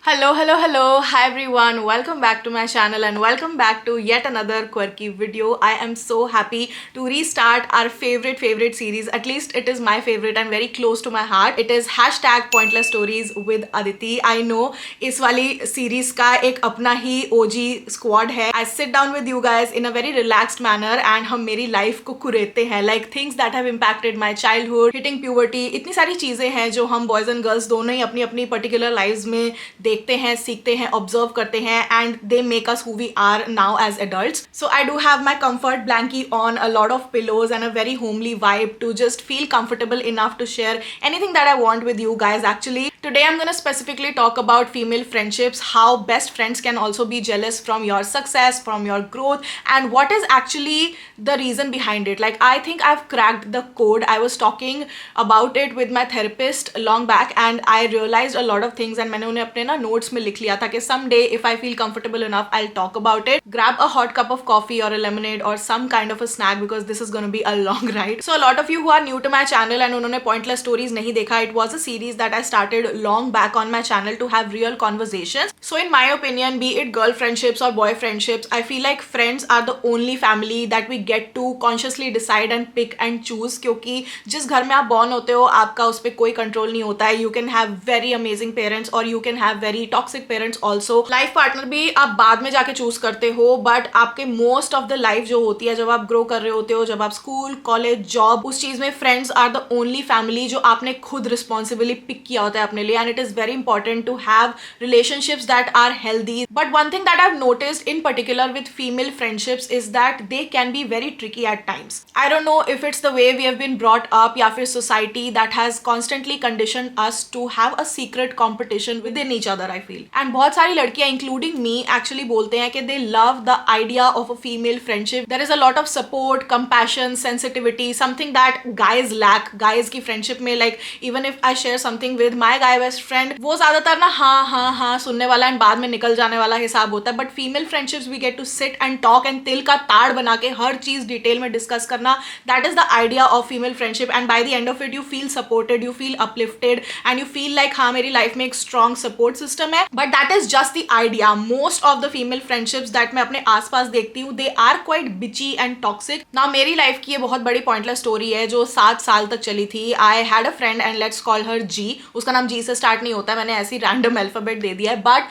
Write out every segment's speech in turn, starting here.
Hello. Hi everyone. Welcome back to my channel and welcome back to yet another quirky video. I am so happy to restart our favorite series. At least it is my favorite and very close to my heart. It is hashtag Pointless Stories with Aditi. I know इस वाली series का एक अपना ही OG squad है. I sit down with you guys in a very relaxed manner and हम मेरी life को कुरेते हैं. Like things that have impacted my childhood, hitting puberty. इतनी सारी चीजें हैं जो हम boys and girls दोनों ही अपनी अपनी particular lives में देखते हैं, सीखते हैं, ऑब्जर्व करते हैं and they make us who we are now as adults. So I do have my comfort blankie on, a lot of pillows and a very homely vibe to just feel comfortable enough to share anything that I want with you guys. Actually, today I'm going to specifically talk about female friendships, how best friends can also be jealous from your success, from your growth, and what is actually the reason behind it. Like, I think I've cracked the code. I was talking about it with my therapist long back and I realized a lot of things and मैंने उन्हें अपने ना notes में लिख लिया था कि someday if I feel comfortable enough I'll talk about it. Grab a hot cup of coffee or a lemonade or some kind of a snack because this is going to be a long ride. So a lot of you who are new to my channel and उन्होंने Pointless Stories नहीं देखा, it was a series that I started long back on my channel to have real conversations. So in my opinion, be it girl friendships or boy friendships, I feel like friends are the only family that we get to consciously decide and pick and choose. क्योंकि जिस घर में आप born होते हो आपका उस पर कोई control नहीं होता है. You can have very amazing parents or you can have very toxic parents also. Life partner भी आप बाद में जाके choose करते हो, but आपके most of the life जो होती है जब आप grow कर रहे होते हो, जब आप school, college, job, उस चीज में friends are the only family जो आपने खुद responsibly pick किया होता है अपने लिए. And it is very important to have relationships that are healthy. But one thing that I've noticed in particular with female friendships is that they can be very tricky at times. I don't know if it's the way we have been brought up या फिर society that has constantly conditioned us to have a secret competition within each other, I feel. And बहुत सारी लड़कियां including me actually बोलते हैं कि they love the idea of a female friendship. There is a lot of support, compassion, sensitivity, something that guys lack. Guys की friendship में, like even if I share something with my guy best friend, वो ज़्यादातर ना हाँ सुनने वाला and बाद में निकल जाने वाला हिसाब होता है. But female friendships we get to sit and talk and तिल का ताड़ बना के हर चीज़ डिटेल में डिस्कस करना. That is the idea of female friendship and by the end of it you feel supported, you feel uplifted and you feel like हाँ मेरी life में एक strong support system है. But that is just the idea. Most of the female friendships that मैं अपने आसपास देखती हूँ they are quite bitchy and toxic. Now मेरी life की ये बहुत बड़ी pointless story है जो 7 साल तक चली थी. I had a friend and let's call her G. उसका नाम G से start नहीं होता, मैंने ऐसी random alphabet दे दिया है. But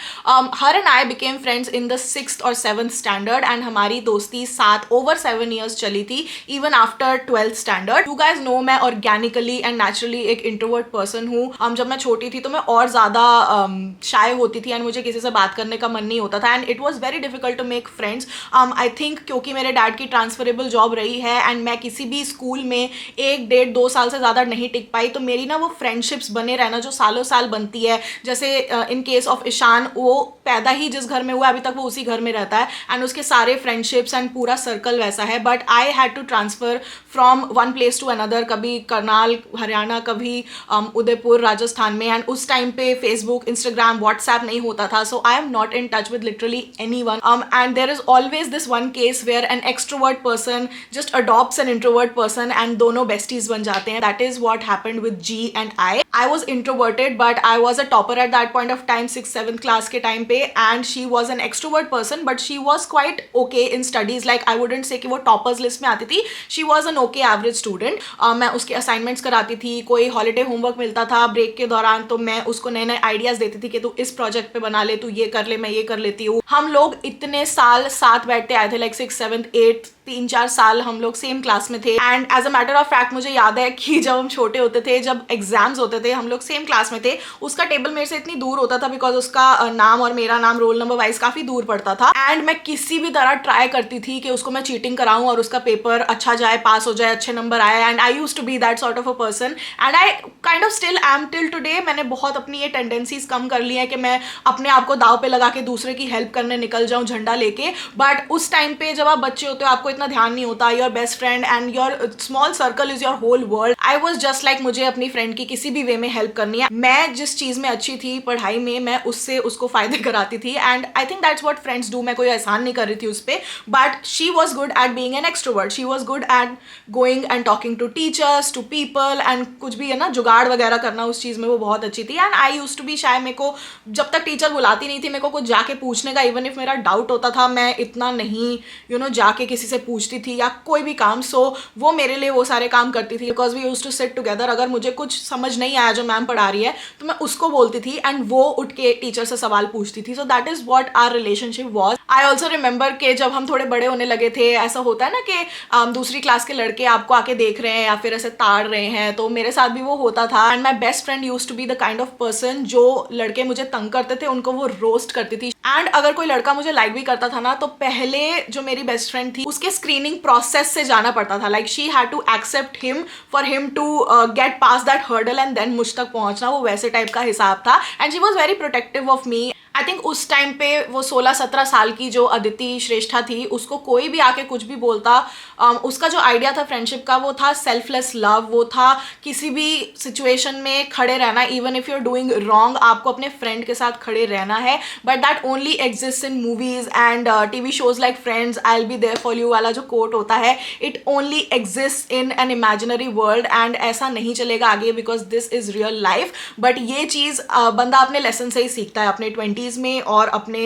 her and I became friends in the 6th or 7th standard and हमारी दोस्ती over 7 years चली थी even after 12th standard. You guys know मैं organically and naturally एक introvert person हूँ. जब मैं छोटी थी तो मैं और ज़्यादा शाय होती थी एंड मुझे किसी से बात करने का मन नहीं होता था and it was very difficult to make friends. I think क्योंकि मेरे डैड की ट्रांसफरेबल जॉब रही है एंड मैं किसी भी स्कूल में 1-1.5-2 साल से ज़्यादा नहीं टिक पाई, तो मेरी ना वो फ्रेंडशिप्स बने रहना जो सालों साल बनती है. जैसे इन केस ऑफ ईशान, वो पैदा ही जिस घर में हुआ अभी तक वो उसी घर में रहता है एंड उसके सारे फ्रेंडशिप्स एंड पूरा सर्कल वैसा है. But I had to transfer from one place to another, कभी करनाल हरियाणा, कभी उदयपुर राजस्थान में. एंड उस टाइम पे फेसबुक, इंस्टाग्राम, व्हाट्सएप नहीं होता था, so I am not in touch with literally anyone. And there is always this one case where an extrovert person just adopts an introvert person and दोनों besties बन जाते हैं. That is what happened with G and I. I was introverted but I was a topper at that point of time, 6th-7th class के time पे, and she was an extrovert person but she was quite okay in studies. Like I wouldn't say कि वो toppers list में आती थी. She was an okay average student. मैं उसके assignments कराती थी, कोई holiday homework मिलता था ब्रेक के दौरान तो मैं उसको नए नए आइडियाज देती थी कि तू इस प्रोजेक्ट पे बना ले, तू ये कर ले, मैं ये कर लेती हूँ. हम लोग इतने साल साथ बैठते आए थे, लाइक 6th, 7th, 8th, 3-4 साल हम लोग सेम क्लास में थे. And as a matter of fact मुझे याद है कि जब हम छोटे होते थे, जब एग्जाम्स होते थे, हम लोग सेम क्लास में थे. उसका टेबल मेरे से इतनी दूर होता था बिकॉज उसका नाम और मेरा नाम रोल नंबर वाइज काफी दूर पड़ता था. एंड मैं किसी भी तरह ट्राई करती थी कि उसको मैं चीटिंग कराऊं और उसका पेपर अच्छा जाए, पास हो जाए, अच्छे नंबर आए. And I use to be that sort of a person and I kind of still am till today. मैंने बहुत अपनी ये टेंडेंसीज कम कर ली है कि मैं अपने आप को दाव पे लगा के दूसरे की हेल्प करने निकल जाऊं झंडा लेके. बट उस टाइम पे जब आप बच्चे होते हो आपको इतना ध्यान नहीं होता, your best friend and your small circle is your whole world. I was just like मुझे अपनी फ्रेंड की किसी भी वे में हेल्प करनी है। मैं जिस चीज में अच्छी थी पढ़ाई में, मैं उससे उसको फायदे कराती थी, and I think that's what friends do. मैं कोई एहसान नहीं कर रही थी उस पर, but she was good at being an extrovert, she was good at going and talking to teachers, to people, and कुछ भी है ना जुगाड़ वगैरह करना, उस चीज में वो बहुत अच्छी थी। And I use to be shy, मेरे को जब तक टीचर बुलाती नहीं थी मेरे को कुछ जाके पूछने का, इवन इफ मेरा डाउट होता था, मैं इतना नहीं जाके किसी से पूछती थी या कोई भी काम। सो वो मेरे लिए वो सारे काम करती थी, because we use to sit together. अगर मुझे कुछ समझ नहीं आया जो मैम पढ़ा रही है तो मैं उसको बोलती थी एंड वो उठ के टीचर से सवाल पूछती थी। So that is what our relationship was. I also remember के जब हम थोड़े बड़े होने लगे थे, ऐसा होता है ना कि दूसरी क्लास के लड़के आपको आके देख रहे हैं या फिर ऐसे ताड़ रहे हैं, तो मेरे साथ भी वो होता था। And my best friend use to be the kind of person जो लड़के मुझे तंग करते थे उनको वो रोस्ट करती थी। एंड अगर कोई लड़का मुझे लाइक भी करता था ना, तो पहले जो मेरी बेस्ट फ्रेंड थी उसके स्क्रीनिंग प्रोसेस से जाना पड़ता था। Like she had to accept him for him to get pass that hurdle and then मुझ तक पहुंचना, वो वैसे टाइप का हिसाब था। And she was very protective of me. I think उस टाइम पे वो 16-17 साल की जो अदिति श्रेष्ठा थी, उसको कोई भी आके कुछ भी बोलता, उसका जो आइडिया था फ्रेंडशिप का वो था सेल्फलेस लव, वो था किसी भी सिचुएशन में खड़े रहना। Even if you are doing wrong, आपको अपने फ्रेंड के साथ खड़े रहना है। But that only exist in movies and TV shows like Friends, I will be there for you वाला जो कोट होता है, it only exist in an imaginary world. And ऐसा नहीं चलेगा आगे, because this is real life. But ये चीज़ बंदा अपने लेसन से ही सीखता है, अपने 20s में और अपने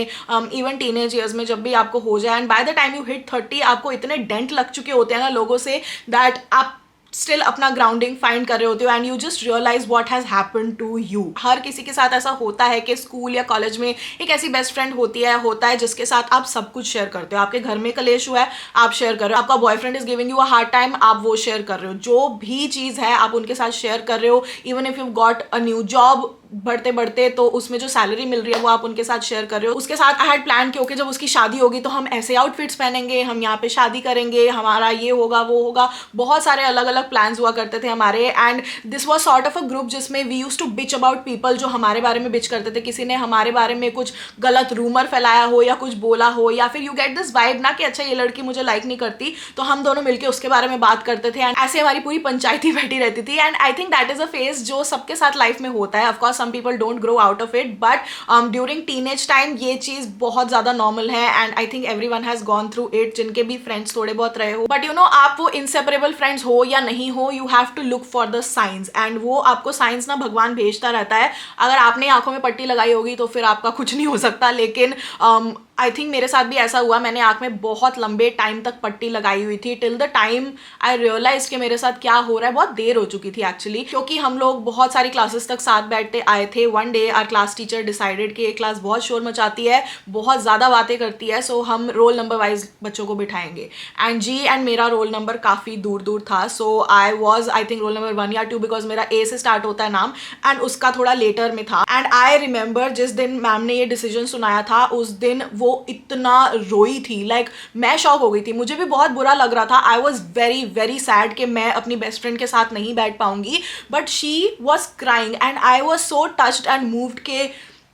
इवन टीनेज ईयर्स में जब भी आपको हो जाए। And by the time you hit 30 आपको इतने डेंट लग चुके होते हैं ना लोगों से, दैट आप स्टिल अपना ग्राउंडिंग फाइंड कर रहे होते हो and you just realise what has happened to you. हर किसी के साथ ऐसा होता है कि स्कूल या कॉलेज में एक ऐसी बेस्ट फ्रेंड होता है जिसके साथ आप सब कुछ शेयर करते हो। आपके घर में कलेश हुआ है, आप शेयर कर रहे हो। आपका boyfriend is giving you a hard time, आप वो शेयर कर रहे हो। जो भी चीज़ है आप उनके साथ शेयर कर रहे हो। Even if you got a new job, बढ़ते बढ़ते तो उसमें जो सैलरी मिल रही है वो आप उनके साथ शेयर कर रहे हो। उसके साथ आई हैड प्लान कि ओके जब उसकी शादी होगी तो हम ऐसे आउटफिट्स पहनेंगे, हम यहाँ पे शादी करेंगे, हमारा ये होगा वो होगा। बहुत सारे अलग अलग प्लान्स हुआ करते थे हमारे। And this was sort of a group जिसमें we used to bitch about people, जो हमारे बारे में बिच करते थे। किसी ने हमारे बारे में कुछ गलत रूमर फैलाया हो या कुछ बोला हो, या फिर यू गेट दिस वाइब ना कि अच्छा ये लड़की मुझे लाइक नहीं करती, तो हम दोनों मिलकर उसके बारे में बात करते थे। एंड ऐसे हमारी पूरी पंचायती बैठी रहती थी। And I think that is a phase जो सबके साथ लाइफ में होता है। Of course some people don't grow out of it, but during teenage time ये चीज बहुत ज्यादा नॉर्मल है। And I think everyone has gone through it, जिनके भी फ्रेंड्स थोड़े बहुत रहे हो। बट आप वो इंसेपरेबल फ्रेंड्स हो या नहीं हो, you have to look for the science. And वो आपको साइंस ना भगवान भेजता रहता है। अगर आपने आंखों में पट्टी लगाई होगी तो फिर आपका कुछ नहीं हो सकता, लेकिन आई थिंक मेरे साथ भी ऐसा हुआ। मैंने आंख में बहुत लंबे टाइम तक पट्टी लगाई हुई थी, till the time I realise कि मेरे साथ क्या हो रहा है। बहुत देर हो चुकी थी एक्चुअली, क्योंकि हम लोग बहुत सारी क्लासेस तक साथ बैठते आए थे। One day our class teacher decided कि ये क्लास बहुत शोर मचाती है, बहुत ज़्यादा बातें करती है, सो हम रोल नंबर वाइज बच्चों को बिठाएंगे। एंड मेरा रोल नंबर काफ़ी दूर दूर था, so I think roll number 1 या 2, बिकॉज मेरा ए से स्टार्ट होता है नाम, एंड उसका थोड़ा लेटर में था। एंड आई रिमेंबर जिस दिन मैम ने ये डिसीजन सुनाया था, उस दिन वो इतना रोई थी। लाइक मैं शॉक हो गई थी, मुझे भी बहुत बुरा लग रहा था। I was very very sad कि मैं अपनी बेस्ट फ्रेंड के साथ नहीं बैठ पाऊंगी, but she was crying and I was so touched and moved के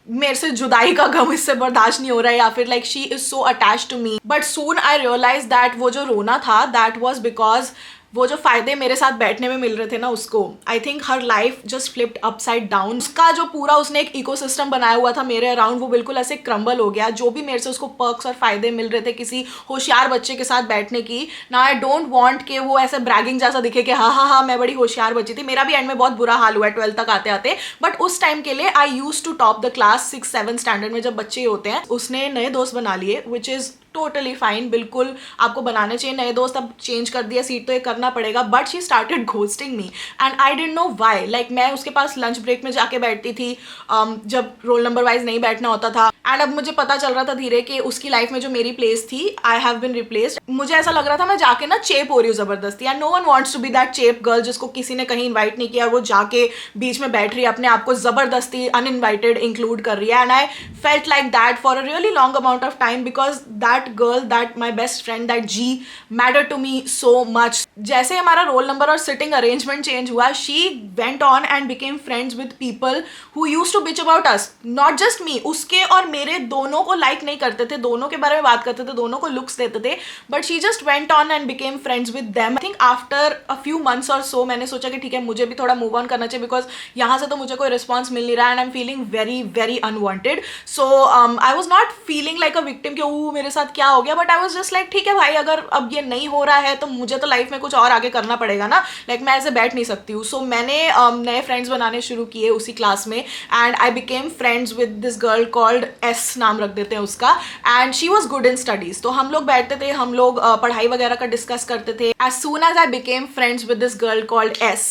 मेरे से जुदाई का गम इससे बर्दाश्त नहीं हो रहा है, या फिर like she is so attached to me. But soon I realise that वो जो रोना था दैट वॉज बिकॉज वो जो फायदे मेरे साथ बैठने में मिल रहे थे ना, उसको I think her life just flipped upside down. उसका जो पूरा उसने एक इकोसिस्टम बनाया हुआ था मेरे अराउंड, वो बिल्कुल ऐसे क्रम्बल हो गया। जो भी मेरे से उसको पर्क्स और फायदे मिल रहे थे किसी होशियार बच्चे के साथ बैठने की, ना आई डोंट वांट कि वो ऐसे ब्रैगिंग जैसा दिखे कि हाँ मैं बड़ी होशियार बच्ची थी। मेरा भी एंड में बहुत बुरा हाल हुआ है 12th तक आते आते। बट उस टाइम के लिए I use to top the class 6-7 standard में, जब बच्चे होते हैं। उसने नए दोस्त बना लिए, विच इज टोटली फाइन, बिल्कुल आपको बनाने चाहिए नए दोस्त। अब चेंज कर दिया सीट तो ये करना पड़ेगा, but she started ghosting me and I didn't know why. Like मैं उसके पास लंच ब्रेक में जाके बैठती थी जब रोल नंबर वाइज नहीं बैठना होता था। एंड अब मुझे पता चल रहा था धीरे कि उसकी लाइफ में जो मेरी प्लेस थी, आई हैव बिन रिप्लेस्ड। मुझे ऐसा लग रहा था मैं जाके ना चेप हो रही हूँ जबरदस्ती। And no one wants to be that cheap girl जिसको किसी ने कहीं इन्वाइट नहीं किया और वो जाके बीच में बैठ रही है, अपने आप को जबरदस्ती अनइन्वाइटेड इंक्लूड कर रही है। And I felt like that for a really long amount of time, because that girl, that my best friend, that G mattered to me so much. जैसे हमारा रोल नंबर और सिटिंग अरेंजमेंट चेंज हुआ, she went on and became friends with people who use to bitch about us, not just me, उसके और मेरे दोनों को like नहीं करते थे, दोनों के बारे में बात करते थे, दोनों को लुक्स देते थे, but she just went on and became friends with them. I think after a few months और सो मैंने सोचा कि ठीक है, मुझे भी थोड़ा मूव ऑन करना चाहिए, बिकॉज यहाँ से तो मुझे कोई रिस्पॉन्स मिल नहीं रहा and I am feeling very very unwanted. So I was not feeling like a victim कि वो मेरे साथ क्या हो गया, but I was just like ठीक है भाई, अगर अब ये नहीं हो रहा है तो मुझे तो लाइफ में कुछ और आगे करना पड़ेगा ना, लाइक मैं ऐसे बैठ नहीं सकती हूँ। सो मैंने नए फ्रेंड्स बनाने शुरू किए उसी क्लास में and I became friends with this girl called S, नाम रख देते हैं उसका, and she was good in studies. तो हम लोग बैठते थे, हम लोग पढ़ाई वगैरह का डिस्कस करते थे। As soon as I became friends with this girl called S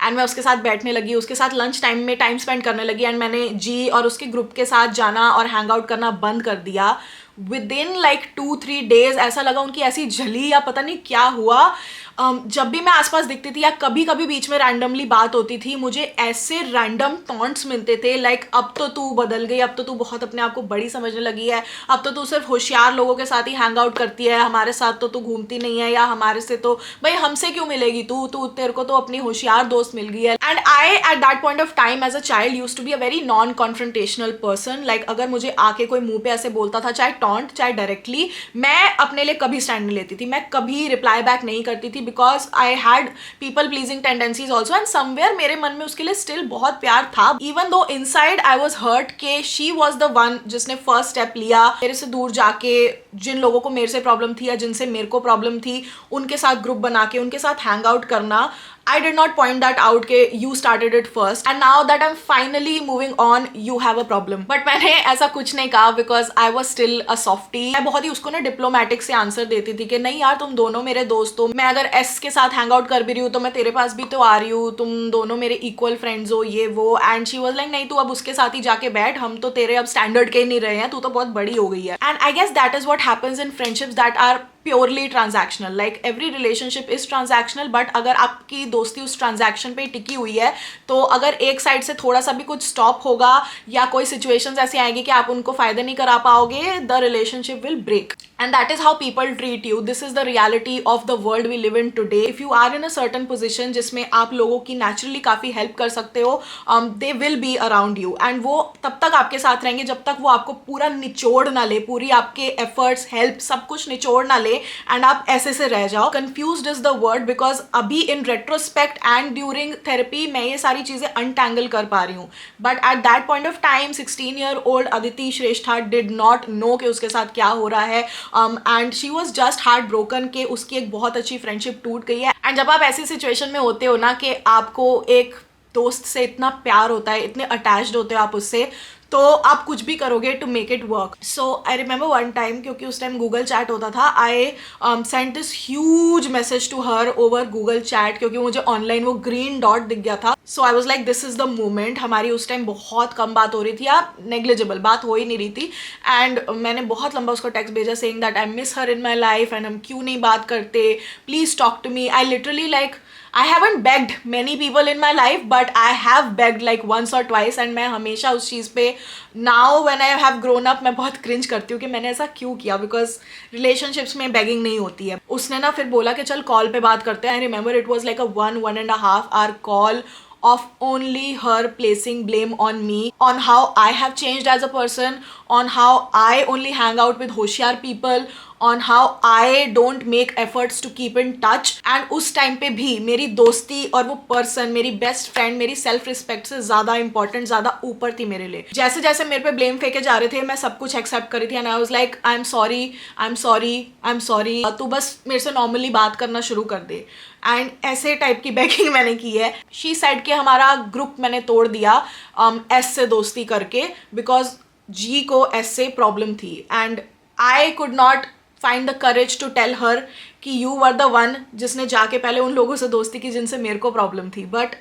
and मैं उसके साथ बैठने लगी, उसके साथ लंच टाइम में टाइम स्पेंड करने लगी एंड मैंने जी और उसके ग्रुप के साथ जाना और हैंग आउट करना बंद कर दिया। विद इन लाइक 2-3 डेज ऐसा लगा उनकी ऐसी झली या पता नहीं क्या हुआ। जब भी मैं आसपास दिखती थी या कभी कभी बीच में रैंडमली बात होती थी, मुझे ऐसे रैंडम टॉन्ट्स मिलते थे लाइक अब तो तू बदल गई, अब तो तू बहुत अपने आप को बड़ी समझने लगी है, अब तो तू सिर्फ होशियार लोगों के साथ ही हैंग आउट करती है, हमारे साथ तो तू घूमती नहीं है, या हमारे से तो भाई हमसे क्यों मिलेगी तू, तेरे को तो अपनी होशियार दोस्त मिल गई है। And I at that point of time as a child use to be a very non confrontational person. Like अगर मुझे आके कोई मुंह पे ऐसे बोलता था, चाहे टॉन्ट चाहे डायरेक्टली, मैं अपने लिए कभी स्टैंड नहीं लेती थी, मैं कभी रिप्लाई बैक नहीं करती थी, because I had people pleasing tendencies also and somewhere मेरे मन में उसके लिए स्टिल बहुत प्यार था, even though inside I was hurt के शी वॉज द वन जिसने फर्स्ट स्टेप लिया मेरे से दूर जाके, जिन लोगों को मेरे से प्रॉब्लम थी या जिनसे मेरे को प्रॉब्लम थी उनके साथ ग्रुप बना के उनके साथ हैंग आउट करना। I did not point that out कि you started it first and now that I'm finally moving on you have a problem। but मैंने ऐसा कुछ नहीं कहा because I was still a softie। मैं बहुत ही उसको ना डिप्लोमेटिक से आंसर देती थी कि नहीं यार तुम दोनों मेरे दोस्त हो, मैं अगर एस के साथ हैंग आउट कर भी रही हूँ तो मैं तेरे पास भी तो आ रही हूँ, तुम दोनों मेरे इक्वल फ्रेंड्स हो, ये वो। एंड शी वॉज लाइक नहीं तू अब उसके साथ ही जाके बैठ, हम तो तेरे अब स्टैंडर्ड के ही नहीं रहे हैं, तू तो बहुत बड़ी हो गई है। And I guess that is what happens in friendships that are purely transactional. Like every relationship is transactional, but अगर आपकी दोस्ती उस ट्रांजैक्शन पे टिकी हुई है तो अगर एक साइड से थोड़ा सा भी कुछ स्टॉप होगा या कोई सिचुएशंस ऐसी आएगी कि आप उनको फायदे नहीं करा पाओगे, the relationship will break and that is how people treat you. This is the reality of the world we live in today. If you are in a certain position जिसमें आप लोगों की नेचुरली काफी हेल्प कर सकते हो, they will be around you and वो तब तक आपके साथ रहेंगे जब तक वो आपको पूरा निचोड़ ना ले, पूरी आपके एफर्ट्स हेल्प सब कुछ निचोड़ ना ले एंड आप ऐसे से रह जाओ। Confused is the word because अभी in retrospect and during therapy मैं ये सारी चीजें अनटैंगल कर पा रही हूँ, but at that point of time 16-year-old Aditi Shrestha did not know कि उसके साथ क्या हो रहा है and she was just heartbroken कि उसकी एक बहुत अच्छी फ्रेंडशिप टूट गई है। एंड जब आप ऐसी सिचुएशन में होते हो ना कि आपको एक दोस्त से इतना प्यार होता है, इतने अटैच्ड होते हो आप उससे, तो आप कुछ भी करोगे to make it work. So I remember one time, क्योंकि उस टाइम गूगल चैट होता था, I sent this huge message to her over Google chat, क्योंकि मुझे ऑनलाइन वो ग्रीन डॉट दिख गया था। So I was like this is the moment. हमारी उस टाइम बहुत कम बात हो रही थी या नेग्लिजिबल बात हो ही नहीं रही थी एंड मैंने बहुत लंबा उसको टेक्स्ट भेजा saying that I miss her in my life and हम क्यों नहीं बात करते, please talk to me. I literally like I haven't begged many people in my life, but I have begged like once or twice and मैं हमेशा उस चीज़ पे now when I have grown up मैं बहुत cringe करती हूँ कि मैंने ऐसा क्यों किया, because relationships में begging नहीं होती है। उसने ना फिर बोला कि चल कॉल पे बात करते हैं। I remember it was like a 1.5 hour call of only her placing blame on me, on how I have changed as a person, on how I only hang out with होशियार people, on how I don't make efforts to keep in touch। and उस time पे भी मेरी दोस्ती और वो person, मेरी best friend, मेरी सेल्फ रिस्पेक्ट से ज़्यादा इंपॉर्टेंट, ज़्यादा ऊपर थी मेरे लिए। जैसे जैसे मेरे पे ब्लेम फेंके जा रहे थे मैं सब कुछ एक्सेप्ट करी थी and I was like I am sorry, I am sorry, I am sorry, तू बस मेरे से नॉर्मली बात करना शुरू कर दे। एंड ऐसे टाइप की बैकिंग मैंने की है। शी सेड के हमारा ग्रुप मैंने तोड़ दिया एस से दोस्ती करके, बिकॉज जी को एस से प्रॉब्लम थी and I could not find the courage to tell her कि यू वर द वन जिसने जाके पहले उन लोगों से दोस्ती की जिनसे मेरे को प्रॉब्लम थी। But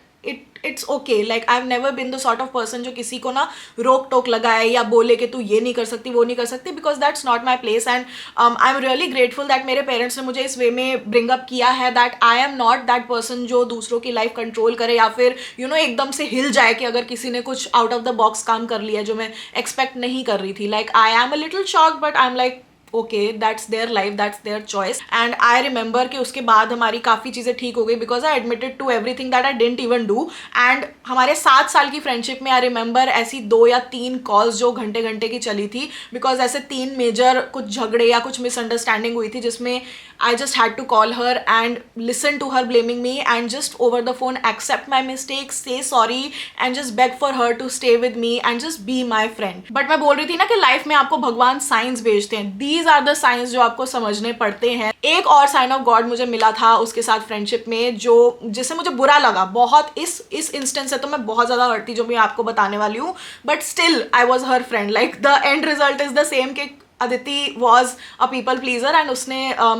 it's okay, like I have never been the sort of person जो किसी को ना रोक टोक लगाए या बोले कि तू ये नहीं कर सकती, वो नहीं कर सकती, because that's not my place. And I am really grateful that मेरे पेरेंट्स ने मुझे इस वे में ब्रिंग अप किया है that I am not that person जो दूसरों की लाइफ कंट्रोल करे या फिर यू नो एकदम से हिल जाए कि अगर किसी ने कुछ आउट ऑफ द बॉक्स काम कर लिया जो मैं एक्सपेक्ट नहीं कर रही थी। Like I am a little shocked but I am like okay, that's their life, that's their choice. And I remember कि उसके बाद हमारी काफ़ी चीज़ें ठीक हो गई because I admitted to everything that I didn't even do. And हमारे 7 साल की फ्रेंडशिप में आई रिमेंबर ऐसी 2 या 3 कॉल्स जो घंटे घंटे की चली थी बिकॉज ऐसे 3 मेजर कुछ झगड़े या कुछ मिसअंडरस्टैंडिंग हुई थी जिसमें I just had to call her and listen to her blaming me and just over the phone accept my mistake, say sorry and just beg for her to stay with me and just be my friend. But मैं बोल रही थी ना कि life में आपको भगवान science भेजते हैं. दीज आर द साइंस जो आपको समझने पड़ते हैं. एक और साइन ऑफ गॉड मुझे मिला था उसके साथ फ्रेंडशिप में जो जिससे मुझे बुरा लगा बहुत. इस इंस्टेंस से तो मैं बहुत ज्यादा हर्ट थी जो मैं आपको बताने वाली हूँ, but still I was her friend. Like the end result is the same कि Aditi was a people pleaser and उसने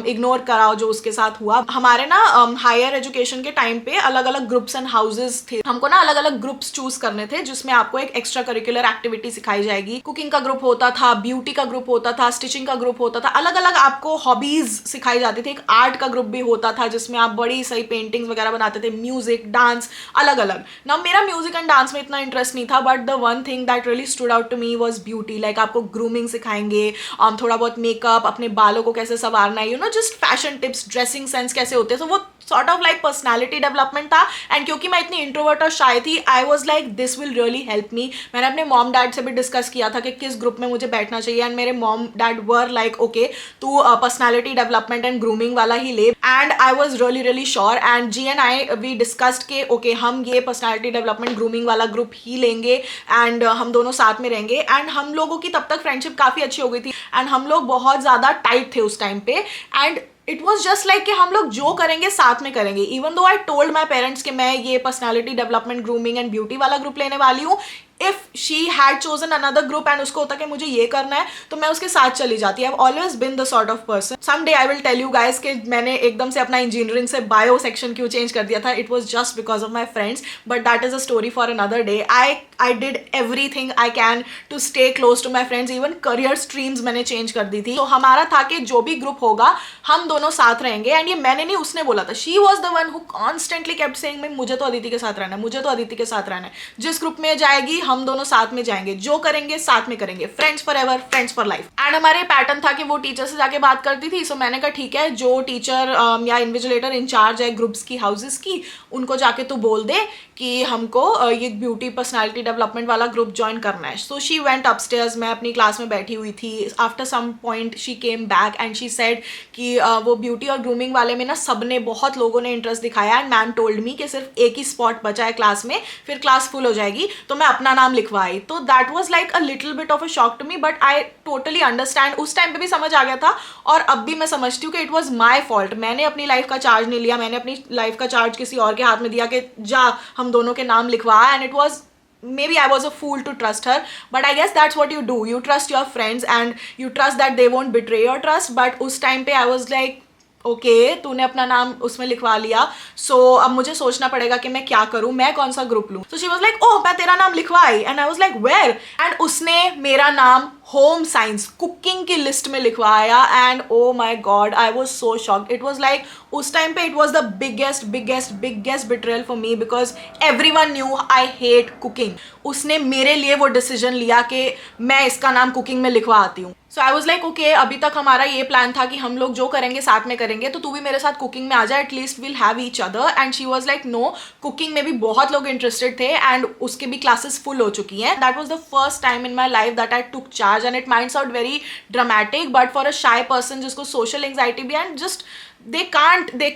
इग्नोर करा जो उसके साथ हुआ. हमारे ना हायर एजुकेशन के टाइम पे अलग अलग ग्रुप्स एंड हाउसेज थे. हमको ना अलग अलग ग्रुप्स चूज करने थे जिसमें आपको एक एक्स्ट्रा करिकुलर एक्टिविटी सिखाई जाएगी. कुकिंग का ग्रुप होता था, ब्यूटी का ग्रुप होता था, स्टिचिंग का ग्रुप होता था. अलग अलग आपको हॉबीज सिखाई जाती थी. एक आर्ट का ग्रुप भी होता था जिसमें आप बड़ी सही पेंटिंग्स वगैरह बनाते थे. म्यूजिक, डांस, अलग अलग. ना मेरा म्यूजिक एंड डांस में इतना इंटरेस्ट नहीं था, but the one thing that really stood out to me was beauty. Like आपको ग्रूमिंग सिखाएंगे, थोड़ा बहुत मेकअप, अपने बालों को कैसे संवारना है, just fashion tips, dressing sense कैसे होते हैं. तो वो sort of like personality development था. एंड क्योंकि मैं इतनी इंट्रोवर्ट और शाय थी, आई was like this will really help me. मैंने अपने मॉम डैड से भी डिस्कस किया था कि किस ग्रुप में मुझे बैठना चाहिए एंड मेरे mom dad were like okay तू पर्सनैलिटी डेवलपमेंट एंड ग्रूमिंग वाला ही ले. And I was really really sure and G and I we discussed के ओके हम ये पर्सनैलिटी डेवलपमेंट ग्रूमिंग वाला ग्रुप ही लेंगे एंड हम दोनों साथ में रहेंगे. एंड हम लोगों की तब तक फ्रेंडशिप काफ़ी अच्छी हो गई थी एंड हम लोग बहुत ज़्यादा टाइट थे उस टाइम पे. And it was just like कि हम लोग जो करेंगे साथ में करेंगे. Even though I told my parents कि मैं ये personality development, grooming and beauty वाला ग्रुप लेने वाली हूँ. If she had chosen another group and उसको होता कि मुझे ये करना है तो मैं उसके साथ चली जाती. I have always been the sort of person. Some day I will tell you guys कि मैंने एकदम से अपना इंजीनियरिंग से बायो सेक्शन क्यों चेंज कर दिया था. It was just because of my friends, but that is a story for another day. I did everything I can to stay close to my friends. Even career streams मैंने change कर दी थी. तो हमारा था कि जो भी ग्रुप होगा हम दोनों साथ रहेंगे. एंड ये मैंने नहीं, उसने बोला था. She was the one who constantly kept saying मुझे तो अदिति के साथ रहना है, मुझे तो अदिति के साथ रहना है. जिस ग्रुप में जाएगी हम दोनों साथ में जाएंगे, जो करेंगे साथ में करेंगे. Friends for ever, friends for life. And हमारे पैटर्न था कि वो टीचर से जाके बात करती थी. सो मैंने कहा ठीक है, जो टीचर या इन्विजिलेटर इंचार्ज है ग्रुप्स की, हाउसेस की, उनको जाके तू बोल दे कि हमको ये ब्यूटी पर्सनैलिटी डेवलपमेंट वाला ग्रुप ज्वाइन करना है. So she went upstairs. मैं अपनी क्लास में बैठी हुई थी. After some point she came back and she said कि वो ब्यूटी और ग्रूमिंग वाले में ना सबने, बहुत लोगों ने इंटरेस्ट दिखाया. एंड मैम टोल्ड मी कि सिर्फ एक ही स्पॉट बचा है क्लास में, फिर क्लास फुल हो जाएगी. तो मैं अपना नाम लिखवाई. तो that was like a little bit of a shock to me, but I totally understand. उस टाइम पे भी समझ आ गया था और अब भी मैं समझती हूँ कि इट वॉज माई फॉल्ट. मैंने अपनी लाइफ का चार्ज नहीं लिया. मैंने अपनी लाइफ का चार्ज किसी और के हाथ में दिया कि जा हम दोनों के नाम लिखवा. And it was maybe I was a fool to trust her, but I guess that's what you do. You trust your friends and you trust that they won't betray your trust. But उस time पे I was like okay तूने अपना नाम उसमें लिखवा लिया, सो अब मुझे सोचना पड़ेगा कि मैं क्या करूं, मैं कौन सा ग्रुप लूं. So she was like oh मैं तेरा नाम लिखवाई. And I was like where. And उसने मेरा नाम होम साइंस, कुकिंग की लिस्ट में लिखवाया. And oh my God, I was so shocked. It was like उस टाइम पे it was the biggest biggest biggest betrayal for me because everyone knew I hate cooking. उसने मेरे लिए वो decision लिया कि मैं इसका नाम कुकिंग में लिखवा आती हूँ. सो आई वॉज लाइक ओके अभी तक हमारा ये प्लान था कि हम लोग जो करेंगे साथ में करेंगे, तो तू भी मेरे साथ कुकिंग में आ जा, at least will have each other. And she was like no, cooking में भी बहुत लोग इंटरेस्टेड थे एंड उसके भी क्लासेस फुल हो चुकी हैं. That was the first time in my life that I took charge. And it minds out very dramatic, but for a shy person जिसको सोशल एंग्जाइटी भी and just they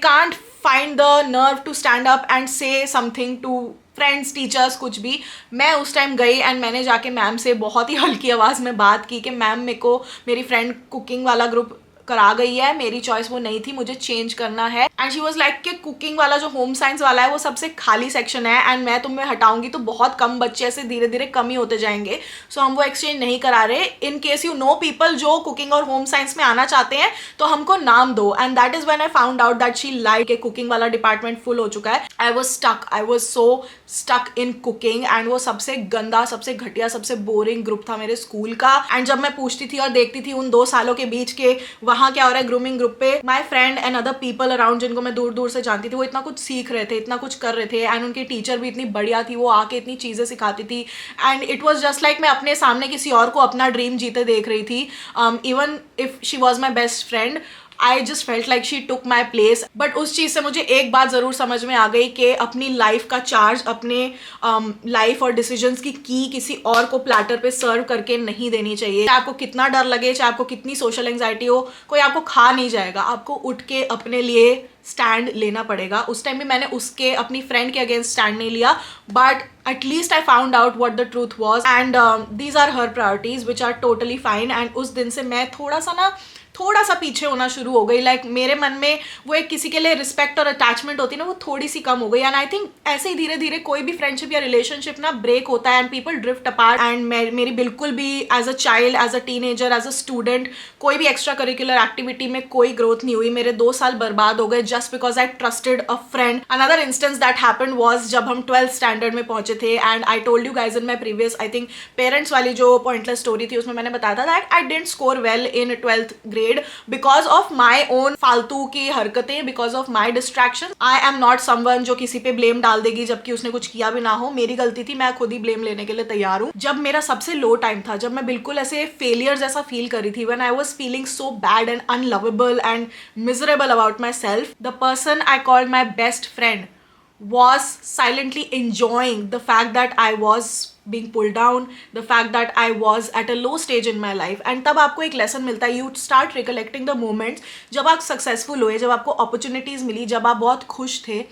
can't find the nerve to stand up and say something to friends, teachers, कुछ भी. मैं उस time गई and मैंने जाके ma'am से बहुत ही हल्की आवाज़ में बात की कि मैम मेरे को मेरी फ्रेंड कुकिंग वाला ग्रुप करा गई है, मेरी चॉइस वो नहीं थी, मुझे चेंज करना है. एंड शी वाज लाइक कि कुकिंग वाला जो होम साइंस वाला है वो सबसे खाली सेक्शन है एंड मैं तुम्हें हटाऊंगी तो बहुत कम बच्चे ऐसे धीरे धीरे कम ही होते जाएंगे. सो हम वो एक्सचेंज नहीं करा रहे. In case you know people जो कुकिंग और होम साइंस में आना चाहते हैं तो हमको नाम दो. And that is when I found out that she like के कुकिंग वाला डिपार्टमेंट फुल हो चुका है. I was so stuck in cooking and वो सबसे गंदा, सबसे घटिया, सबसे बोरिंग ग्रुप था मेरे स्कूल का. एंड जब मैं पूछती थी और देखती थी उन 2 सालों के बीच के वहाँ क्या हो रहा है ग्रूमिंग ग्रुप पे, my friend and other people around जिनको मैं दूर दूर से जानती थी, वो इतना कुछ सीख रहे थे, इतना कुछ कर रहे थे, एंड उनकी टीचर भी इतनी बढ़िया थी, वो आके इतनी चीज़ें सिखाती थी, and it was just like मैं अपने सामने किसी और को अपना ड्रीम जीते देख रही थी. Even if she was my best friend, I just felt like she took my place. But उस चीज़ से मुझे एक बात ज़रूर समझ में आ गई कि अपनी लाइफ का चार्ज, अपने लाइफ और डिसीजंस की किसी और को प्लेटर पे सर्व करके नहीं देनी चाहिए. चाहे आपको कितना डर लगे, चाहे आपको कितनी सोशल एंजाइटी हो, कोई आपको खा नहीं जाएगा. आपको उठ के अपने लिए स्टैंड लेना पड़ेगा. उस टाइम भी मैंने उसके अपनी फ्रेंड के अगेंस्ट स्टैंड नहीं लिया, but at least I found out what the truth was, and these are her priorities which are totally fine. And उस दिन से मैं थोड़ा सा पीछे होना शुरू हो गई. लाइक मेरे मन में वो एक किसी के लिए रिस्पेक्ट और अटैचमेंट होती है ना, वो थोड़ी सी कम हो गई. एंड आई थिंक ऐसे ही धीरे धीरे कोई भी फ्रेंडशिप या रिलेशनशिप ना ब्रेक होता है and people drift apart. And मेरी बिल्कुल भी as a child, as a teenager, as a student कोई भी एक्स्ट्रा करिकुलर एक्टिविटी में कोई ग्रोथ नहीं हुई. मेरे 2 साल बर्बाद हो गए just because I trusted a friend. Another instance that happened was जब हम 12th स्टैंडर्ड में पहुंचे थे, and I told you guys in my previous I think parents वाली जो पॉइंटलेस स्टोरी थी, उसमें मैंने बताया था that I didn't score well in 12th grade because of my own फालतू की हरकतें, because of my distraction. I am not someone जो किसी पे ब्लेम डाल देगी जबकि उसने कुछ किया भी ना हो. मेरी गलती थी, मैं खुद ही ब्लेम लेने के लिए तैयार हूँ. जब मेरा सबसे लो टाइम था, जब मैं बिल्कुल ऐसे फेलियर जैसा फील कर रही थी, when I was feeling so bad and unlovable and miserable about my self, the person I called my best friend was silently enjoying the fact that I was being pulled down, the fact that I was at a low stage in my life. And तब आपको एक lesson मिलता है, you start recollecting the moments जब आप successful हुए, जब आपको opportunities मिली, जब आप बहुत खुश थे.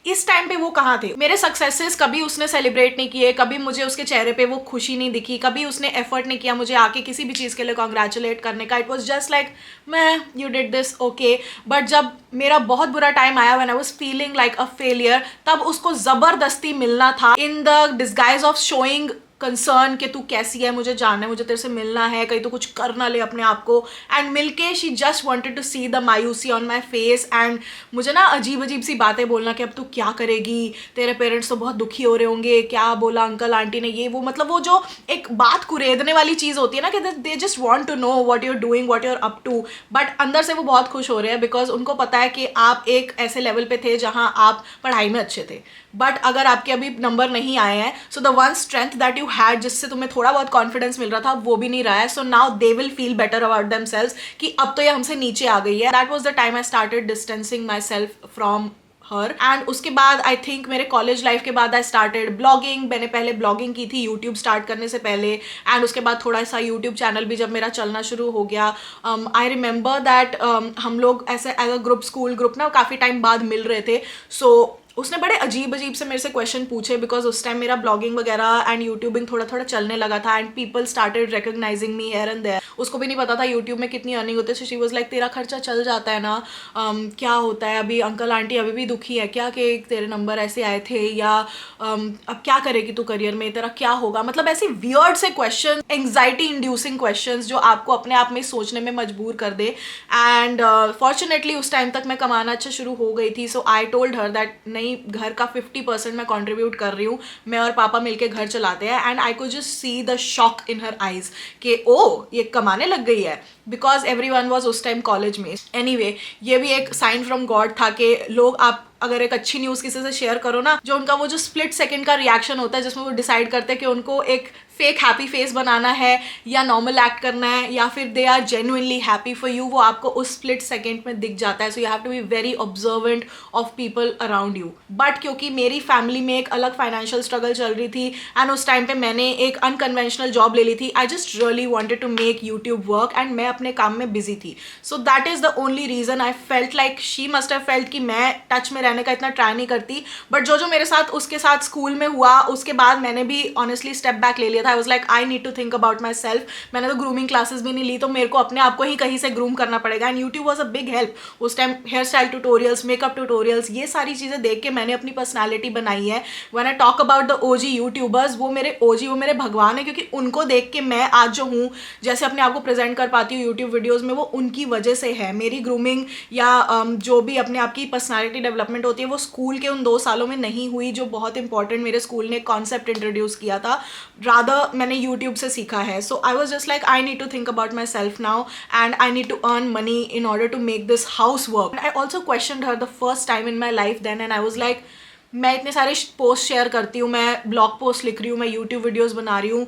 इस टाइम पे वो कहाँ थे? मेरे सक्सेसेस कभी उसने सेलिब्रेट नहीं किए, कभी मुझे उसके चेहरे पे वो खुशी नहीं दिखी, कभी उसने एफर्ट नहीं किया मुझे आके किसी भी चीज़ के लिए कॉन्ग्रेचुलेट करने का. इट वॉज जस्ट लाइक मैं you did this okay. But जब मेरा बहुत बुरा टाइम आया, when I was feeling like a failure, तब उसको ज़बरदस्ती मिलना था in the disguise of showing concern कि तू कैसी है, मुझे जानना है, मुझे तेरे से मिलना है, कहीं तो कुछ कर ना ले अपने आप को. एंड मिलके she just wanted to see the मायूसी ऑन माई फेस, एंड मुझे ना अजीब अजीब सी बातें बोलना कि अब तू क्या करेगी, तेरे पेरेंट्स तो बहुत दुखी हो रहे होंगे, क्या बोला अंकल आंटी ने, ये वो. मतलब वो जो एक बात कुरेदने वाली चीज़ होती है ना कि they just want to know what you're doing, what you're up to. But अंदर से वो बहुत खुश हो रहे हैं बिकॉज उनको पता है कि आप एक ऐसे लेवल पे थे जहाँ आप पढ़ाई में अच्छे थे. बट अगर आपके अभी नंबर नहीं आए हैं, so the one strength that you had, जिससे तुम्हें थोड़ा बहुत कॉन्फिडेंस मिल रहा था, वो भी नहीं रहा है. So now they will feel better about themselves कि अब तो ये हमसे नीचे आ गई है. That was the time I started distancing my self from her. And उसके बाद आई थिंक मेरे कॉलेज लाइफ के बाद आई स्टार्टेड ब्लॉगिंग. मैंने पहले ब्लॉगिंग की थी यूट्यूब स्टार्ट करने से पहले, एंड उसके बाद थोड़ा सा यूट्यूब चैनल भी जब मेरा चलना शुरू हो गया. आई रिमेंबर दैट हम लोग ऐसे as a group, school group ना काफ़ी टाइम बाद मिल रहे थे. सो उसने बड़े अजीब अजीब से मेरे से क्वेश्चन पूछे बिकॉज उस टाइम मेरा ब्लॉगिंग वगैरह एंड यूट्यूबिंग थोड़ा थोड़ा चलने लगा था, and people started recognising me here and there. उसको भी नहीं पता था यूट्यूब में कितनी अर्निंग होती है. सो शी वाज लाइक तेरा खर्चा चल जाता है ना, क्या होता है अभी, अंकल आंटी अभी भी दुखी है क्या कि तेरे नंबर ऐसे आए थे, या अब क्या करेगी तू करियर में, तेरा क्या होगा. मतलब ऐसे वियर्ड से क्वेश्चन, एंग्जाइटी इंड्यूसिंग क्वेश्चन जो आपको अपने आप में सोचने में मजबूर कर दे. एंड फॉर्चुनेटली उस टाइम तक मैं कमाना अच्छा शुरू हो गई थी. सो आई टोल्ड हर दैट नहीं, घर का 50% मैं कंट्रीब्यूट कर रही हूँ, मैं और पापा मिलके घर चलाते हैं. And I could just see the shock in her eyes कि ओ ये कमाने लग गई है, बिकॉज एवरीवन वाज उस टाइम कॉलेज में. एनीवे, ये भी एक साइन फ्रॉम गॉड था कि लोग, आप अगर एक अच्छी न्यूज़ किसी से शेयर करो ना, जो उनका वो जो स्प्लिट सेकंड का रिएक्शन होता है जिसमें वो डिसाइड करते हैं कि उनको एक फेक हैप्पी फेस बनाना है या नॉर्मल एक्ट करना है या फिर they are genuinely happy for you, वो आपको उस स्प्लिट सेकंड में दिख जाता है. So you have to be very observant of people around you. But क्योंकि मेरी फैमिली में एक अलग फाइनेंशियल स्ट्रगल चल रही थी एंड उस टाइम पे मैंने एक अनकन्वेंशनल जॉब ले ली थी, I just really wanted to make YouTube work and मैं अपने काम में बिजी थी. So that is the only reason I felt like she must have felt कि मैं टच में रहने का इतना ट्राई नहीं करती. बट जो मेरे साथ उसके साथ स्कूल में हुआ, उसके बाद मैंने भी ऑनेस्टली स्टेप बैक ले लिया था. I was like I need to think about my myself तो ग्रूमिंग क्लासेस भी नहीं ली, तो मेरे को अपने आप को ही कहीं से ग्रूम करना पड़ेगा. And YouTube was a big help. उस time hairstyle tutorials, makeup tutorials, ये सारी चीज़ें देख के मैंने अपनी पर्सनैलिटी बनाई है. When I talk about the OG YouTubers, वो मेरे ओजी, वो मेरे भगवान है, क्योंकि उनको देख के मैं आज जो हूँ, जैसे अपने आप को प्रेजेंट कर पाती हूँ यूट्यूब वीडियोज़ में, वो उनकी वजह से है. मेरी ग्रूमिंग या जो भी अपने आप की पर्सनैलिटी डेवलपमेंट होती है, वो स्कूल के उन 2 सालों में नहीं हुई जो बहुत इंपॉर्टेंट मेरे स्कूल ने कॉन्सेप्ट इंट्रोड्यूस किया था. रादर ज़्यादा मैंने यूट्यूब से सीखा है. So I was just like I need to think about my self now and I need to earn money in order to make this house work. I also question her the first time in my life then and I was like मैं इतने सारे post share करती हूँ, मैं blog post लिख रही हूँ, मैं यूट्यूब वीडियोज़ बना रही हूँ,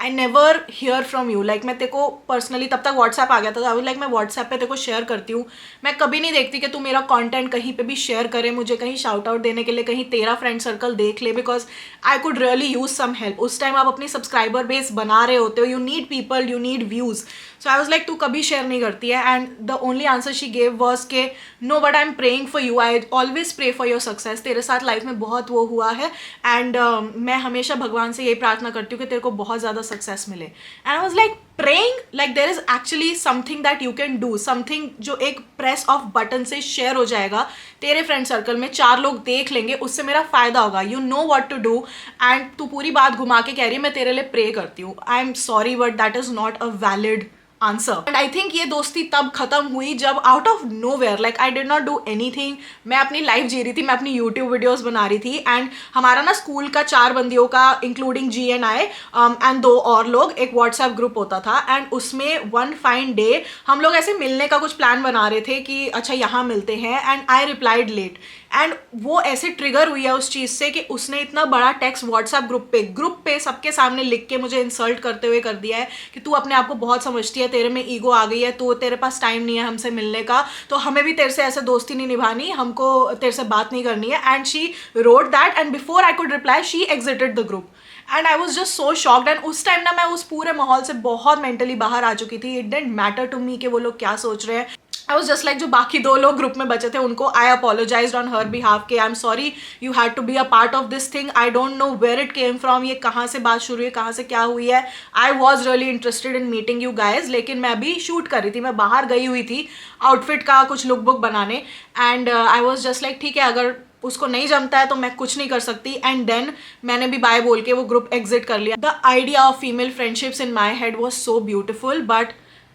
I never hear from you. Like मैं तेरे को पर्सनली, तब तक व्हाट्सएप आ गया था, आई लाइक मैं व्हाट्सएप पे तेरे को शेयर करती हूँ, मैं कभी नहीं देखती कि तू मेरा कंटेंट कहीं पे भी शेयर करे, मुझे कहीं शाउट आउट देने के लिए, कहीं तेरा फ्रेंड सर्कल देख ले, because I could really use some help. उस टाइम आप अपनी सब्सक्राइबर बेस बना रहे होते हो, you need people, you need views. So I was like तू कभी शेयर नहीं करती है. And the only answer she gave was K no but I am praying for you, I always pray for your success. तेरे साथ life में बहुत वो हुआ है एंड मैं हमेशा भगवान से यही प्रार्थना करती हूँ कि तेरे को बहुत ज़्यादा सक्सेस मिले. And I was like praying, like there is actually something that you can do, something जो एक प्रेस ऑफ बटन से शेयर हो जाएगा तेरे फ्रेंड सर्कल में, 4 लोग देख लेंगे, उससे मेरा फायदा होगा. You know what to do and तू पूरी बात घुमा के कह रही है मैं तेरे लिए प्रे करती हूँ. I am sorry but that is not a valid answer. And I think ये दोस्ती तब खत्म हुई जब out of nowhere, like I did not do anything, मैं अपनी लाइफ जी रही थी, मैं अपनी यूट्यूब वीडियोस बना रही थी. एंड हमारा ना स्कूल का 4 बंदियों का including G and I and 2 और लोग एक व्हाट्सएप ग्रुप होता था. एंड उसमें वन फाइन डे हम लोग ऐसे मिलने का कुछ प्लान बना रहे थे कि अच्छा यहाँ मिलते हैं. And I replied late and वो ऐसे ट्रिगर हुई है उस चीज़ से कि उसने इतना बड़ा टेक्स्ट व्हाट्सएप ग्रुप पे सबके सामने लिख के मुझे इंसल्ट करते हुए कर दिया है कि तू अपने आप को बहुत समझती है, तेरे में ईगो आ गई है, तो तेरे पास टाइम नहीं है हमसे मिलने का, तो हमें भी तेरे से ऐसे दोस्ती नहीं निभानी, हमको तेरे से बात नहीं करनी है. And she wrote that and before I could reply she exerted the group. And I was just so shocked. And उस टाइम ना मैं उस पूरे माहौल से बहुत मेंटली बाहर आ चुकी थी. It didn't matter to me कि वो लोग क्या सोच रहे हैं. आई वॉज जस्ट लाइक जो बाकी 2 लोग ग्रुप में बचे थे उनको I apologise on her behalf के I am sorry you had to be a part of this thing, I don't know where it came from, ये कहाँ से बात शुरू हुई, कहाँ से क्या हुई है. I was really interested in meeting you guys, लेकिन मैं अभी शूट कर रही थी, मैं बाहर गई हुई थी आउटफिट का कुछ लुक बुक बनाने. And I was just like ठीक है, अगर उसको नहीं जमता है तो मैं कुछ नहीं कर सकती. एंड देन मैंने भी बाय बोल के वो ग्रुप एग्जिट कर लिया. The idea of female friendships in my head was so beautiful but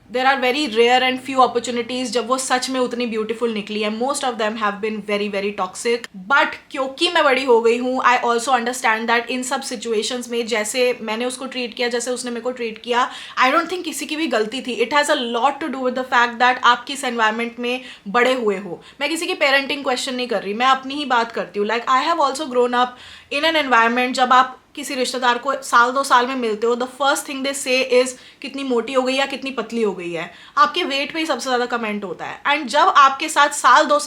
there are very rare and few opportunities जब वो सच में उतनी ब्यूटीफुल निकली है. Most of them have been very very toxic. But क्योंकि मैं बड़ी हो गई हूँ I also understand that in सब सिचुएशंस में जैसे मैंने उसको ट्रीट किया, जैसे उसने मेरे को ट्रीट किया, आई डोंट थिंक किसी की भी गलती थी. It has a lot to do with the fact that आप किस एनवायरमेंट में बड़े हुए हो. मैं किसी की पेरेंटिंग क्वेश्चन नहीं कर रही, मैं अपनी ही बात करती हूँ. Like I have also grown up in an environment जब आप किसी रिश्तेदार को 1-2 साल में मिलते हो, द फर्स्ट थिंग दे से इज कितनी मोटी हो गई या कितनी पतली हो गई है. आपके वेट पे ही सबसे ज़्यादा कमेंट होता है. एंड जब आपके साथ 1-2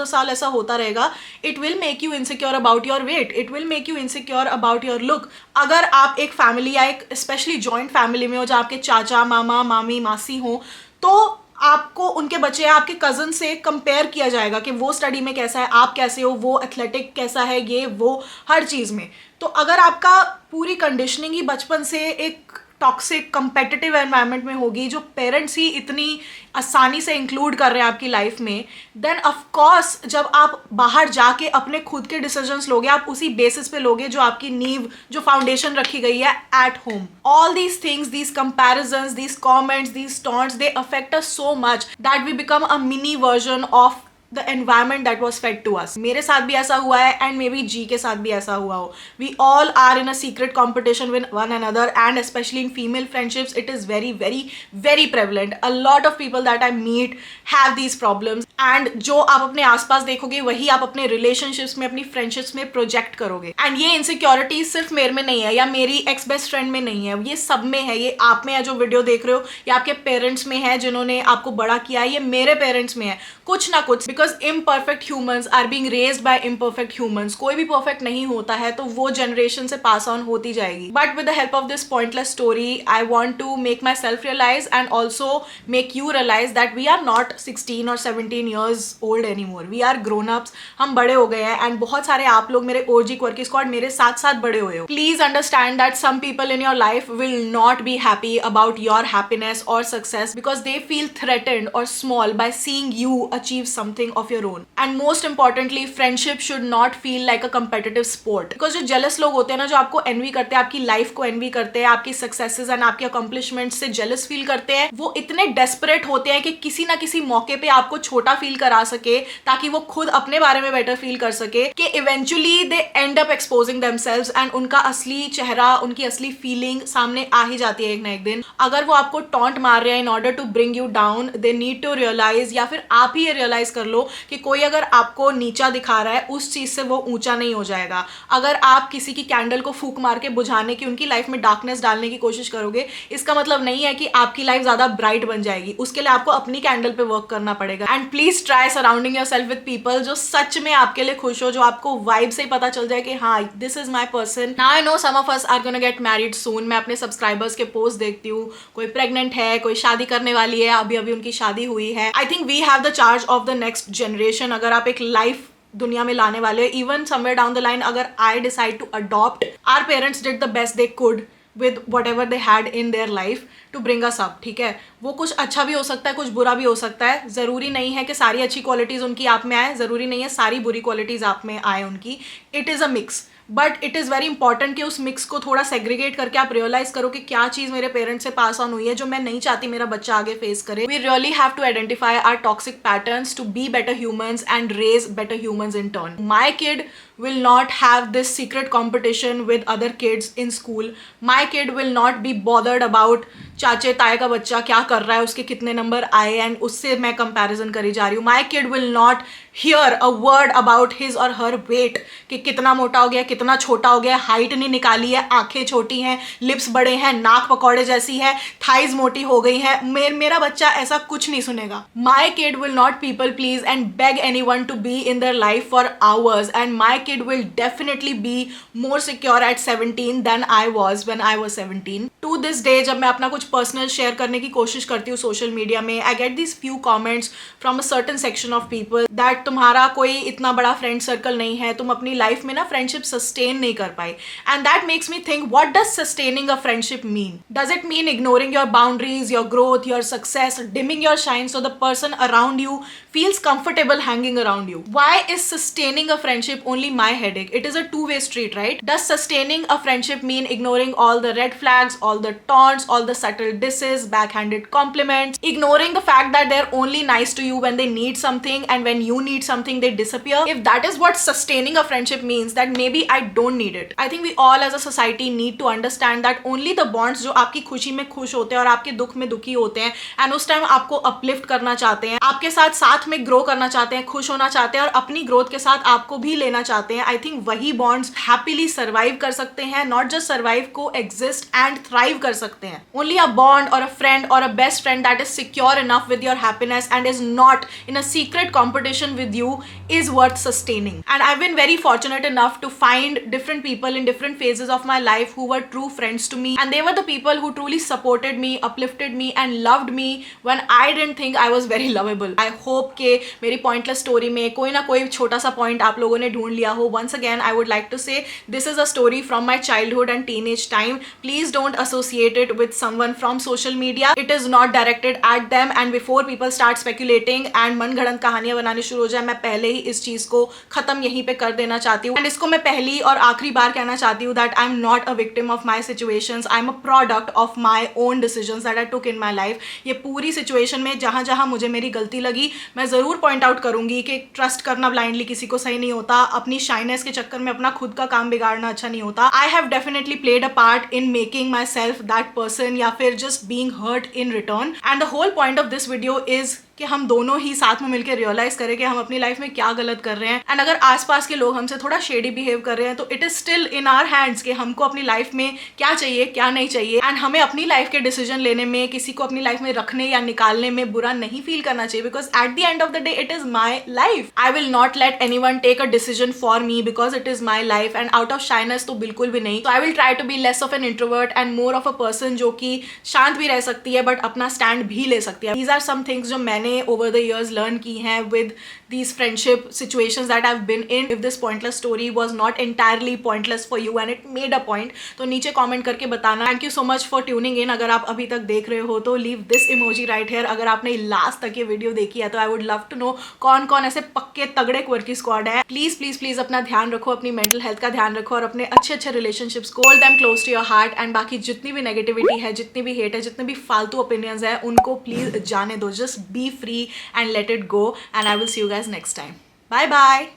साल ऐसा होता रहेगा, it will make you insecure about your weight, it will make you insecure about your look. अगर आप एक फैमिली या एक स्पेशली जॉइंट फैमिली में हो जहाँ आपके चाचा, मामा, मामी, मासी हो, तो आपको उनके बच्चे या आपके कज़न से कंपेयर किया जाएगा कि वो स्टडी में कैसा है, आप कैसे हो, वो एथलेटिक कैसा है, ये वो हर चीज़ में. तो अगर आपका पूरी कंडीशनिंग ही बचपन से एक टॉक्सिक कंपेटिटिव एनवायरनमेंट में होगी, जो पेरेंट्स ही इतनी आसानी से इंक्लूड कर रहे हैं आपकी लाइफ में, देन ऑफ कोर्स जब आप बाहर जाके अपने खुद के डिसीजंस लोगे, आप उसी बेसिस पे लोगे जो आपकी नींव, जो फाउंडेशन रखी गई है at home. All these things, these comparisons, these comments, these taunts, they affect us so much that we become a mini version of the environment that was fed to us. मेरे साथ भी ऐसा हुआ है and may be जी के साथ भी ऐसा हुआ हो. We all are in a secret competition with one another and especially in female friendships it is very very very prevalent. A lot of people that I meet have these problems and जो आप अपने आसपास देखोगे वही आप अपने relationships में, अपनी फ्रेंडशिप्स में प्रोजेक्ट करोगे. एंड ये इनसिक्योरिटी सिर्फ मेरे में नहीं है या मेरी एक्स बेस्ट फ्रेंड में नहीं है, ये सब में है. ये आप में है जो वीडियो देख रहे हो, या आपके पेरेंट्स में है जिन्होंने आपको बड़ा किया है, ये मेरे पेरेंट्स में है. कुछ ना कुछ, because imperfect humans are being raised by imperfect humans. कोई भी perfect नहीं होता है, तो वो generation से pass on होती जाएगी. But with the help of this pointless story, I want to make myself realize and also make you realize that we are not 16 or 17 years old anymore. We are grown-ups. हम बड़े हो गए हैं and बहुत सारे आप लोग मेरे OG Quirky Squad मेरे साथ साथ बड़े हुए हो. Please understand that some people in your life will not be happy about your happiness or success because they feel threatened or small by seeing you achieve something something of your own. And most importantly, friendship should not feel like a competitive sport. Because जो jealous लोग होते हैं ना, जो आपको envy करते हैं, आपकी life को envy करते हैं, आपकी successes and आपके accomplishments से jealous feel करते हैं, वो इतने desperate होते हैं कि किसी ना किसी मौके पे आपको छोटा feel करा सके, ताकि वो खुद अपने बारे में better feel कर सके, कि eventually they end up exposing themselves and उनका असली चेहरा, उनकी असली feeling सामने आ ही जाती है एक ना एक दिन. अगर वो आपको taunt मार रहे हैं in order to bring you down, they need to realize, या फिर आप ही ये realize कर लो कि कोई अगर आपको नीचा दिखा रहा है, उस चीज से वो ऊंचा नहीं हो जाएगा. अगर आप किसी की कैंडल को फूंक मार के बुझाने की, उनकी लाइफ में डार्कनेस डालने की कोशिश करोगे, इसका मतलब नहीं है कि आपकी लाइफ ज्यादा ब्राइट बन जाएगी. उसके लिए आपको अपनी कैंडल पे वर्क करना पड़ेगा. And please try surrounding yourself with people जो सच में आपके लिए खुश हो, जो आपको वाइब से ही पता चल जाए कि हाँ, this is my person. Now I know some of us are gonna get married soon. मैं अपने सब्सक्राइबर्स के पोस्ट देखती हूँ, कोई प्रेग्नेंट है, कोई शादी करने वाली है, अभी अभी उनकी शादी हुई है. I think we have the charge of the next generation. अगर आप एक लाइफ दुनिया में लाने वाले, even somewhere down the line, अगर I decide to adopt, our parents did the best they could with whatever they had in their life to bring us up. ठीक है, वो कुछ अच्छा भी हो सकता है, कुछ बुरा भी हो सकता है. ज़रूरी नहीं है कि सारी अच्छी क्वालिटीज़ उनकी आप में आए, ज़रूरी नहीं है सारी बुरी क्वालिटीज़ आप में आए उनकी. It is a mix, but it is very important कि उस मिक्स को थोड़ा सेग्रीगेट करके आप रियलाइज करो कि क्या चीज़ मेरे पेरेंट्स से पास ऑन हुई है जो मैं नहीं चाहती मेरा बच्चा आगे फेस करे. We really have to identify our toxic patterns to be better humans and raise better humans in turn. My kid will not have this secret competition with other kids in school. My kid will not be bothered about चाचे ताए का बच्चा क्या कर रहा है, उसके कितने नंबर आए, एंड उससे मैं कंपैरिजन करी जा रही हूँ. माई kid will not here a word about his और हर वेट, कि कितना मोटा हो गया, कितना छोटा हो गया, हाइट नहीं निकाली है, आंखें छोटी हैं, लिप्स बड़े हैं, नाक पकौड़े जैसी है, थाइज मोटी हो गई है. मेरा बच्चा ऐसा कुछ नहीं सुनेगा. My kid will not people please and beg anyone to be in their life for hours. And my kid will definitely be more secure at 17 than I was when I was 17. To this day, जब मैं अपना कुछ personal share करने की कोशिश करती हूँ social media में, I get these few comments from a certain section of people that तुम्हारा कोई इतना बड़ा फ्रेंड सर्कल नहीं है, तुम अपनी लाइफ में ना फ्रेंडशिप सस्टेन नहीं कर पाए. And that makes me think, what does sustaining a friendship mean? Does it mean ignoring your boundaries, your growth, your success, dimming your shine so the person around you feels comfortable hanging around you? Why is sustaining a friendship only my headache? It is a two-way street, right? Does sustaining a friendship mean ignoring all the red flags, all the taunts, all the subtle disses, backhanded compliments, ignoring the fact that they're only nice to you when they need something, and when you need something they disappear? If that is what sustaining a friendship means, then maybe I don't need it. I think we all as a society need to understand that only the bonds जो आपकी खुशी में खुश होते हैं और आपके दुख में दुखी होते हैं, and उस टाइम आपको अपलिफ्ट करना चाहते हैं, आपके साथ में ग्रो करना चाहते हैं, खुश होना चाहते हैं, और अपनी ग्रोथ के साथ आपको भी लेना चाहते हैं, आई थिंक वही बॉन्ड्स हैप्पीली सर्वाइव कर सकते हैं. नॉट जस्ट सर्वाइव, को एग्जिस्ट एंड थ्राइव कर सकते हैं. ओनली अ बॉन्ड और अ फ्रेंड और a best friend that is secure enough with your happiness and is not in a secret competition with you is worth sustaining. And I've been very fortunate enough to find different people in different phases of my life who were true friends to me, and they were the people who truly supported me, uplifted me and loved me when I didn't think I was very lovable. I hope के मेरी pointless story में कोई ना कोई छोटा सा point आप लोगों ने ढूंढ लिया हो. Once again I would like to say this is a story from my childhood and teenage time. Please don't associate it with someone from social media. It is not directed at them, and before people start speculating and मनगढ़ंत कहानियां बनानी शुरू हो जाए, मैं पहले इस चीज को खत्म यहीं पे कर देना चाहती हूँ. एंड इसको मैं पहली और आखिरी बार कहना चाहती हूँ that I am not a victim of my situations. I am a product of my own decisions that I took in my life. ये पूरी सिचुएशन में जहां जहां मुझे मेरी गलती लगी, मैं जरूर पॉइंट आउट करूंगी कि ट्रस्ट करना ब्लाइंडली किसी को सही नहीं होता, अपनी शाइनेस के चक्कर में अपना खुद का काम बिगाड़ना अच्छा नहीं होता. I have definitely played a part in making myself that person, या फिर just being hurt in return. And the whole point of this video is कि हम दोनों ही साथ में मिलकर रियलाइज करें कि हम अपनी लाइफ में क्या गलत कर रहे हैं. एंड अगर आसपास के लोग हमसे थोड़ा शेडी बिहेव कर रहे हैं, तो it is still in our hands कि हमको अपनी लाइफ में क्या चाहिए क्या नहीं चाहिए. एंड हमें अपनी लाइफ के डिसीजन लेने में, किसी को अपनी लाइफ में रखने या निकालने में बुरा नहीं फील करना चाहिए, because at the end of the day it is my life. I will not let anyone take a decision for me because it is my life. And out of shyness तो बिल्कुल भी नहीं. तो I will try to be less of an introvert and more of a person जो कि शांत भी रह सकती है बट अपना स्टैंड भी ले सकती है. दीज आर सम थिंग्स जो मैंने ओवर द ईयर्स लर्न की हैं with these friendship situations that I've been in. If this pointless story was not entirely pointless for you and it made a point, तो नीचे comment करके बताना. Thank you so much for tuning in. अगर आप अभी तक देख रहे हो तो leave this emoji right here. अगर आपने लास्ट तक ये वीडियो देखी है तो I would love to know कौन कौन ऐसे पक्के तगड़े क्वर्की स्क्वाड है. प्लीज प्लीज प्लीज अपना ध्यान रखो, अपनी मेंटल हेल्थ का ध्यान रखो और अपने अच्छे अच्छे रिलेशनशिप्स को hold them close to your heart. And बाकी जितनी भी नेगेटिविटी है, जितनी भी हेट है, जितने भी फालतू ओपिनियंस है, उनको प्लीज जाने दो. Just be free and let it go. And I will see you guys next time. Bye bye.